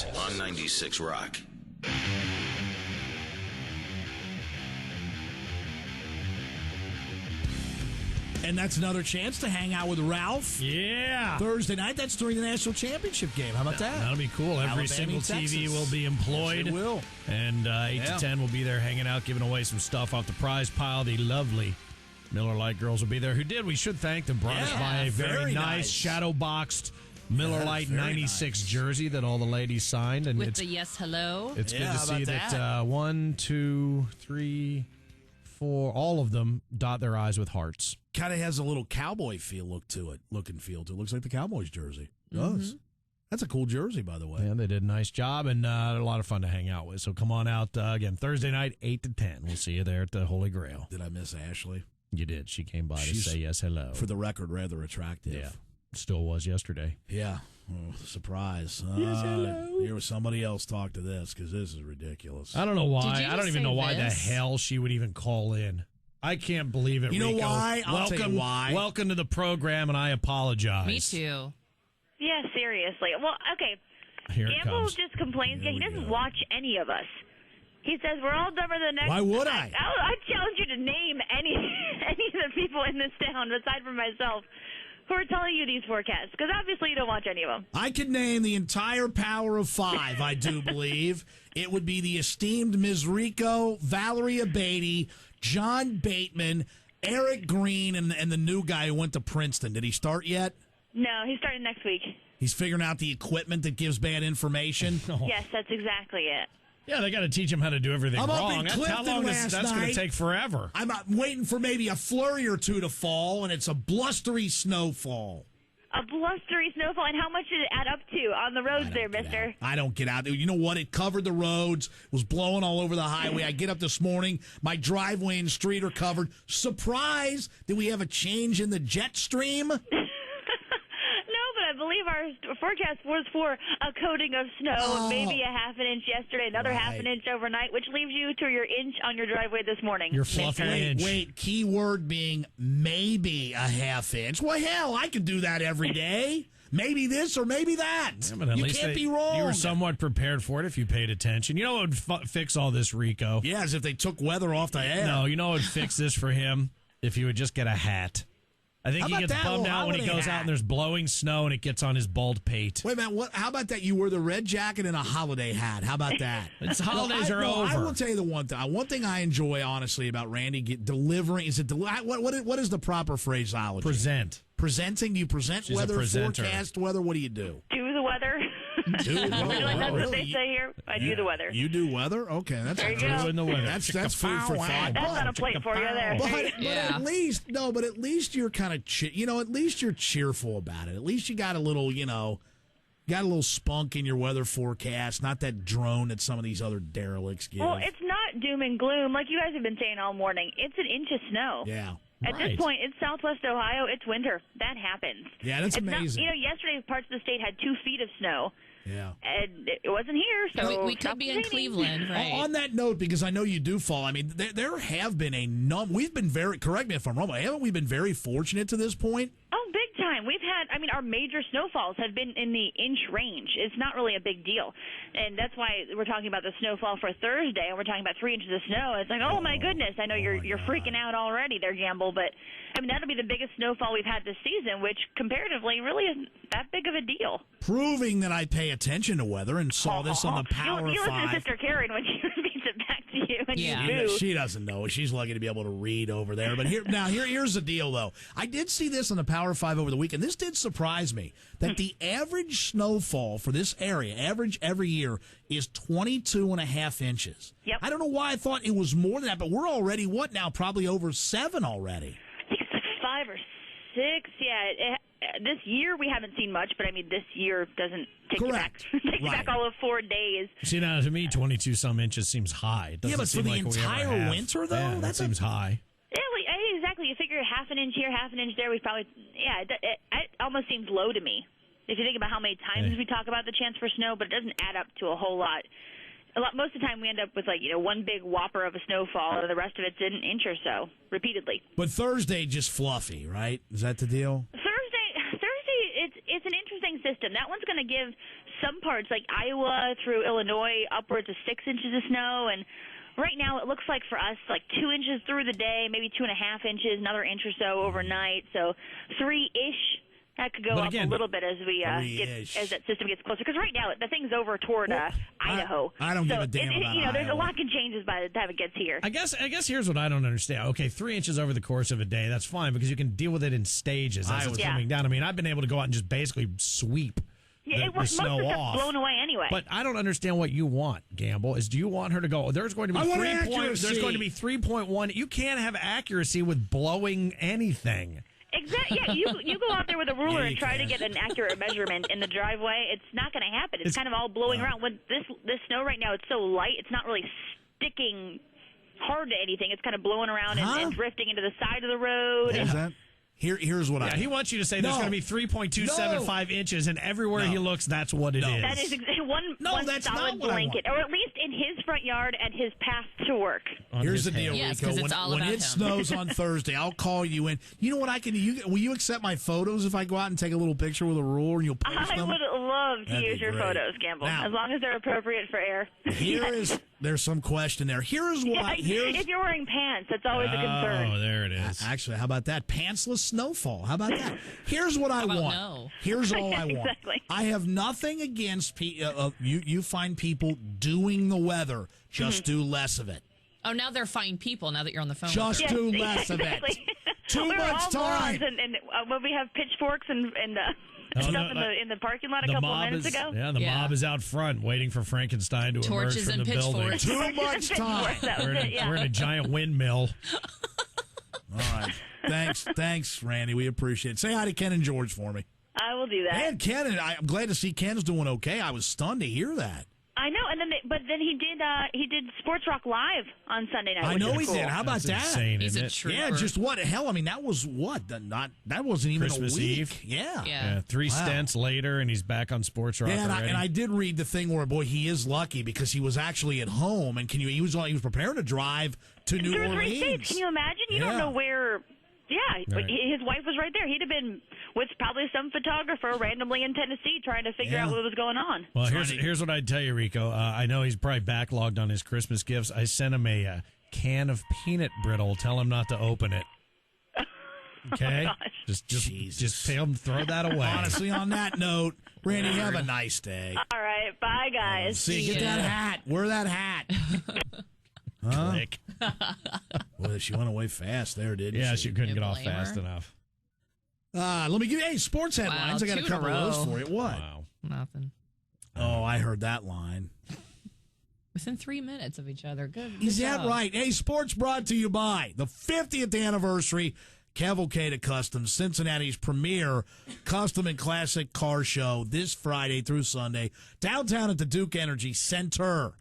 Mornings on 96 Rock. And that's another chance to hang out with Ralph. Yeah. Thursday night. That's during the national championship game. How about that? That'll be cool. Every Alabama, single Texas. TV will be employed. Yes, it will. And 8 Yeah. to 10 will be there hanging out, giving away some stuff off the prize pile. The lovely Miller Lite girls will be there. We should thank them. Brought us Yeah, by a very nice nice. shadow-boxed Miller Lite very 96 nice. jersey that all the ladies signed. And With it's, the yes, hello. it's Yeah, good to how see about that 1, 2, 3, 4, all of them dot their I's with hearts. Kind of has a little cowboy look to it. It looks like the Cowboys jersey. It does. That's a cool jersey, by the way. Yeah, they did a nice job, and a lot of fun to hang out with. So come on out again Thursday night, 8 to 10. We'll see you there at the Holy Grail. Did I miss Ashley? You did. She came by to She's, say yes, hello. For the record, rather attractive. Yeah, still was yesterday. Yeah. Oh, surprise. Yes, hello. Here was somebody else talk to this because this is ridiculous. I don't know why. Did you I don't just even say know why this? the hell she would even call in. I can't believe it. You know Rico. why? I'll tell you why. Welcome to the program, and I apologize. Me too. Yeah, seriously. Well, okay. Here it Gamble comes. just complains. Here He we doesn't go. watch any of us. He says we're all dumber than the next. Why would I? I challenge you to name any of the people in this town, aside from myself, who are telling you these forecasts. Because obviously you don't watch any of them. I could name the entire power of five, I do believe. It would be the esteemed Ms. Rico, Valeria Beatty, John Bateman, Eric Green, and the new guy who went to Princeton. Did he start yet? No, he's starting next week. He's figuring out the equipment that gives bad information. Yes, that's exactly it. Yeah, they got to teach him how to do everything I'm up wrong. in How Clifton long is last that's going night. to take forever? I'm waiting for maybe a flurry or two to fall, and it's a blustery snowfall. A blustery snowfall, and how much did it add up to on the roads there, mister? I don't get out. You know what? It covered the roads, was blowing all over the highway. I get up this morning, my driveway and street are covered. Surprise! Did we have a change in the jet stream? No, but I believe our forecast was for a coating of snow, maybe a half an inch yesterday, another half an inch overnight, which leaves you to your inch on your driveway this morning. Your fluffy inch. Wait, key word being maybe a half inch. Well, hell, I could do that every day. Maybe this or maybe that. Yeah, but at you least can't be wrong. You were somewhat prepared for it if you paid attention. You know what would fix all this, Rico? Yeah, as if they took weather off the air. No, you know what would fix this for him? If he would just get a hat. I think How he about gets that bummed little out when he holiday goes hat? out and there's blowing snow and it gets on his bald pate. Wait a minute. How about that? You wear the red jacket and a holiday hat. How about that? It's holidays are over. I will tell you the one thing. One thing I enjoy, honestly, about Randy delivering is what is the proper phraseology? Presenting. Do you present She's a weather, presenter. forecast weather? What do you do? Do the weather. Do That's what they say here. I do the weather. You do weather? Okay, that's There you go. Doing the weather. That's food for thought. That's on a plate for you there. But at least you're kind of at least you're cheerful about it. At least you got a little, got a little spunk in your weather forecast, not that drone that some of these other derelicts give. Well, it's not doom and gloom like you guys have been saying all morning. It's an inch of snow. Yeah. At this point, it's Southwest Ohio. It's winter. That happens. Yeah, that's amazing. Yesterday parts of the state had 2 feet of snow. Yeah. And it wasn't here, so we could be in Cleveland, right? On that note, because I know you do fall, I mean, there have been we've been very, correct me if I'm wrong, but haven't we been very fortunate to this point? Oh, big time. We've had, our major snowfalls have been in the inch range. It's not really a big deal. And that's why we're talking about the snowfall for Thursday, and we're talking about 3 inches of snow. It's like, oh my goodness, I know you're freaking out already there, Gamble, but, that'll be the biggest snowfall we've had this season, which comparatively really isn't that big of a deal. Proving that I pay attention to weather and saw this on the Power You of listen Five. to Sister Karen when she repeats it back to you, and Yeah. you do. She doesn't know. She's lucky to be able to read over there. But here's the deal, though. I did see this on the Power of Five over the weekend. This did surprise me that the average snowfall for this area, average every year, is 22.5 inches. Yep. I don't know why I thought it was more than that, but we're already, probably over 7 already. I think it's like 5 or 6. Yeah, this year we haven't seen much, but this year doesn't take Correct. you back. Take you back Right. all of 4 days. See, now to me, 22 some inches seems high. It doesn't Yeah, but for seem the like we ever entire have. winter, though? Yeah, that That's seems high. Yeah, exactly. You figure half an inch here, half an inch there. We probably, it almost seems low to me. If you think about how many times we talk about the chance for snow, but it doesn't add up to a whole lot. Most of the time we end up with one big whopper of a snowfall, and the rest of it's an inch or so, repeatedly. But Thursday, just fluffy, right? Is that the deal? Thursday, it's an interesting system. That one's going to give some parts, like Iowa through Illinois, upwards of 6 inches of snow. And right now it looks like for us, like 2 inches through the day, maybe 2.5 inches, another inch or so overnight. So 3-ish. That could go up a little bit as we as that system gets closer. Because right now the thing's over toward Idaho. I don't give a damn about there's a Iowa. lot can changes by the time it gets here. I guess here's what I don't understand. Okay, 3 inches over the course of a day, that's fine because you can deal with it in stages as it's coming down. I mean, I've been able to go out and just basically sweep the snow most of off. blown away anyway. But I don't understand what you want, Gamble. Do you want her to go? There's going to be I want 3.1. You can't have accuracy with blowing anything. Exactly. Yeah, you go out there with a ruler and try to get an accurate measurement in the driveway. It's not going to happen. It's kind of all blowing around. When this snow right now, it's so light. It's not really sticking hard to anything. It's kind of blowing around and drifting into the side of the road. What is that? Here's what he wants you to say there's going to be 3.275 inches, and everywhere he looks, that's what it is. That is one that's solid not what blanket, or at least in his front yard and his path to work. Here's the deal, Yes, Rico. 'cause it's all when about it him. snows on Thursday, I'll call you in. You know what I can do? Will you accept my photos if I go out and take a little picture with a ruler and you'll post I them? would love to That'd use be your great. photos, Gamble, Now- as long as they're appropriate for air. There's some question there. Here's what. If you're wearing pants, that's always a concern. Oh, there it is. Actually, how about that? Pantsless snowfall. How about that? Here's what I about want. no? Here's all I want. Exactly. I have nothing against you find people doing the weather. Just do less of it. Oh, now they're fine people now that you're on the phone. Just with her. do less of it. Exactly. Too we were much all time. morons, and when we have pitchforks and stuff in the parking lot a couple of minutes ago. Yeah, the mob is out front waiting for Frankenstein to Torches emerge from and the building. pitchforks. Too much time. That was it, yeah. We're in a giant windmill. All right. Thanks, Randy. We appreciate it. Say hi to Ken and George for me. I will do that. Man, Ken, I'm glad to see Ken's doing okay. I was stunned to hear that. I know, and then he did Sports Rock Live on Sunday night. I which know was he cool. did. How about That's that? insane, He's isn't a it? trooper. Yeah, just what? Hell, I mean, that was what? That wasn't even Christmas a week. Eve? Yeah. Yeah, 3 stents later, and he's back on Sports Rock Yeah, already. and I did read the thing where, boy, he is lucky because he was actually at home, and he was prepared to drive to New Through 3 Orleans. states. Can you imagine? You don't know where. Yeah, Right. his wife was right there. He'd have been with probably some photographer randomly in Tennessee trying to figure out what was going on. Well, here's what I'd tell you, Rico. I know he's probably backlogged on his Christmas gifts. I sent him a can of peanut brittle. Tell him not to open it. Okay, just tell him to throw that away. Honestly, on that note, Randy, have a nice day. All right, bye guys. See, get that hat. Wear that hat. Click. Well, she went away fast there, didn't Yeah, she? she couldn't You get off blame fast her? enough. Let me give you sports headlines. I got 2 a in a couple of those row. for you. What? Wow. Nothing. Oh, I heard that line. Within 3 minutes of each other. Good. Is good that job. right? Hey, sports brought to you by the 50th anniversary Cavalcade of Customs, Cincinnati's premier custom and classic car show this Friday through Sunday, downtown at the Duke Energy Center.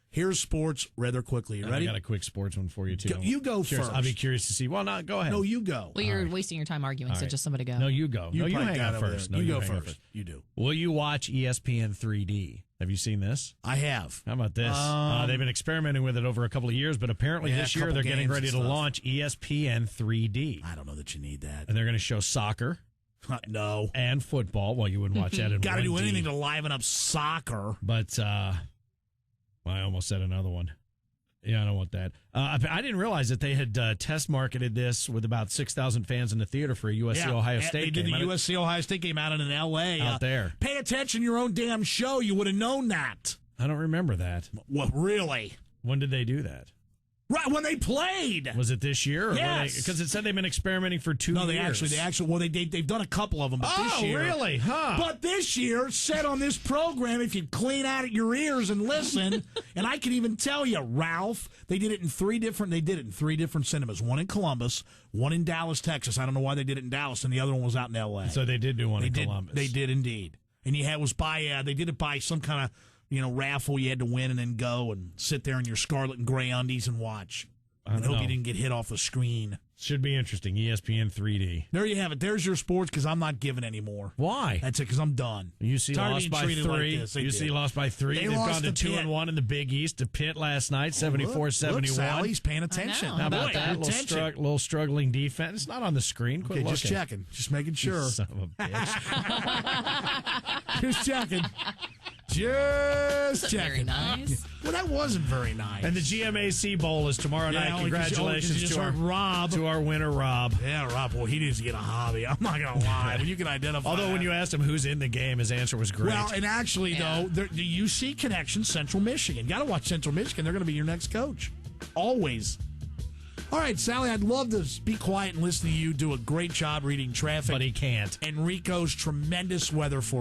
Here's sports rather quickly. You ready? I got a quick sports one for you, too. You go Curious. first. I'll be curious to see. Well, no, go ahead. No, you go. Well, you're wasting your time arguing, so right. just somebody go. No, you go. No, you probably hang got out it over first. there. No, you go hang out first. You do. Will you watch ESPN 3D? Have you seen this? I have. How about this? They've been experimenting with it over a couple of years, but apparently Yeah, this a year couple they're getting games ready and to stuff. launch ESPN 3D. I don't know that you need that. And they're going to show soccer No. and football. Well, you wouldn't watch that in Got to do 1D. anything to liven up soccer. But I almost said another one. Yeah, I don't want that. I didn't realize that they had test marketed this with about 6,000 fans in the theater for a USC Ohio State They game. did the USC Ohio State game out in L.A. Out there. Pay attention to your own damn show. You would have known that. I don't remember that. Well, really? When did they do that? Right, when they played. Was it this year? Yes. Because it said they've been experimenting for 2 No, years. they've done a couple of them, but this year. really? Huh. But this year, said on this program, if you clean out your ears and listen, and I can even tell you, Ralph, they did it in 3 different cinemas. One in Columbus, one in Dallas, Texas. I don't know why they did it in Dallas, and the other one was out in L.A. So they did do one in Columbus. They did indeed. And it was by, they did it by some kind of, raffle you had to win and then go and sit there in your scarlet and gray undies and watch. I hope you didn't get hit off the screen. Should be interesting. ESPN 3D. There you have it. There's your sports because I'm not giving any more. Why? That's it because I'm done. UC Tired of lost being by treated 3. like this. They UC did. lost by 3. They They've lost gone to to Pitt. 2-1 in the Big East. To Pitt last night, 74-71. Look, Sally's paying attention. know. How about Boy, that? attention. Little struggling defense. It's not on the screen. Quit Okay, looking. just checking. Just making sure. Son of a bitch. Just checking. Just Very checking. nice. Well, that wasn't very nice. And the GMAC Bowl is tomorrow night. only 'cause you Congratulations just to heard Rob. our winner, Rob. Yeah, Rob. Well, he needs to get a hobby. I'm not going to lie. When you can identify. Although when you asked him who's in the game, his answer was great. Well, and actually, though, the UC connection, Central Michigan. Got to watch Central Michigan. They're going to be your next coach. Always. All right, Sally, I'd love to be quiet and listen to you do a great job reading traffic. But he can't. And Rico's tremendous weather for